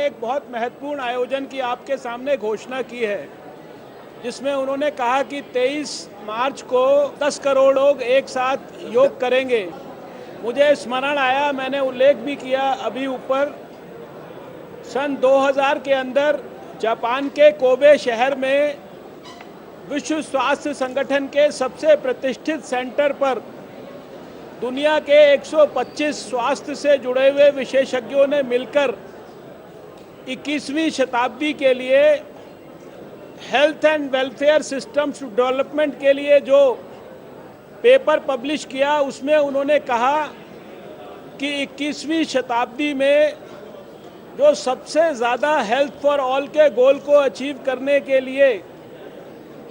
एक बहुत महत्वपूर्ण आयोजन की आपके सामने घोषणा की है, जिसमें उन्होंने कहा कि 23 मार्च को 10 करोड़ लोग एक साथ योग करेंगे। मुझे स्मरण आया, मैंने उल्लेख भी किया अभी ऊपर, सन 2000 के अंदर जापान के कोबे शहर में विश्व स्वास्थ्य संगठन के सबसे प्रतिष्ठित सेंटर पर दुनिया के 125 स्वास्थ्य से जुड़े हुए विशेषज्ञों ने मिलकर 21वीं शताब्दी के लिए health and welfare systems development के लिए जो पेपर पब्लिश किया, उसमें उन्होंने कहा कि 21वीं शताब्दी में जो सबसे ज़्यादा हेल्थ फॉर ऑल के गोल को अचीव करने के लिए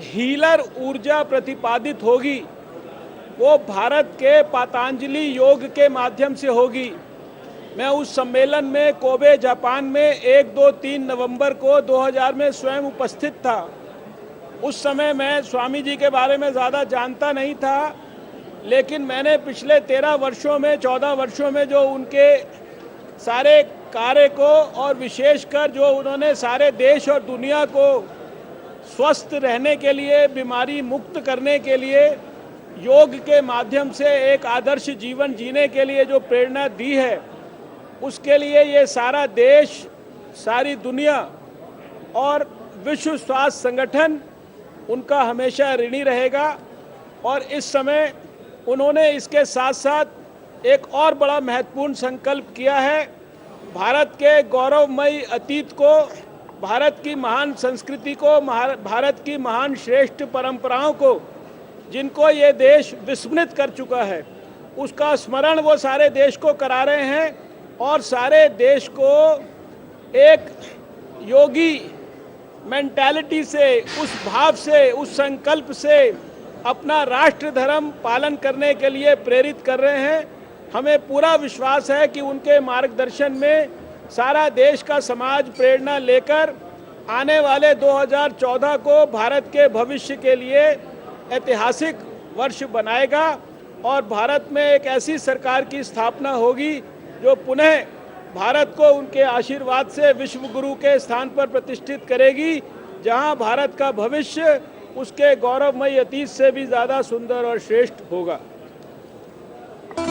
हीलर ऊर्जा प्रतिपादित होगी, वो भारत के पतंजलि योग के माध्यम से होगी। मैं उस सम्मेलन में कोबे जापान में 1, 2, 3 नवंबर को 2000 में स्वयं उपस्थित था। उस समय मैं स्वामी जी के बारे में ज़्यादा जानता नहीं था, लेकिन मैंने पिछले 13 वर्षों में 14 वर्षों में जो उनके सारे कार्य को और विशेषकर जो उन्होंने सारे देश और दुनिया को स्वस्थ रहने के लिए, बीमारी मुक्त करने के लिए योग के माध्यम से एक आदर्श जीवन जीने के लिए जो प्रेरणा दी है, उसके लिए ये सारा देश, सारी दुनिया और विश्व स्वास्थ्य संगठन उनका हमेशा ऋणी रहेगा। और इस समय उन्होंने इसके साथ साथ एक और बड़ा महत्वपूर्ण संकल्प किया है। भारत के गौरवमयी अतीत को, भारत की महान संस्कृति को, भारत की महान श्रेष्ठ परंपराओं को, जिनको ये देश विस्मृत कर चुका है, उसका स्मरण वो सारे देश को करा रहे हैं और सारे देश को एक योगी मेंटालिटी से, उस भाव से, उस संकल्प से अपना राष्ट्र धर्म पालन करने के लिए प्रेरित कर रहे हैं। हमें पूरा विश्वास है कि उनके मार्गदर्शन में सारा देश का समाज प्रेरणा लेकर आने वाले 2014 को भारत के भविष्य के लिए ऐतिहासिक वर्ष बनाएगा और भारत में एक ऐसी सरकार की स्थापना होगी जो पुनः भारत को उनके आशीर्वाद से विश्व गुरु के स्थान पर प्रतिष्ठित करेगी, जहां भारत का भविष्य उसके गौरवमयी अतीत से भी ज़्यादा सुंदर और श्रेष्ठ होगा।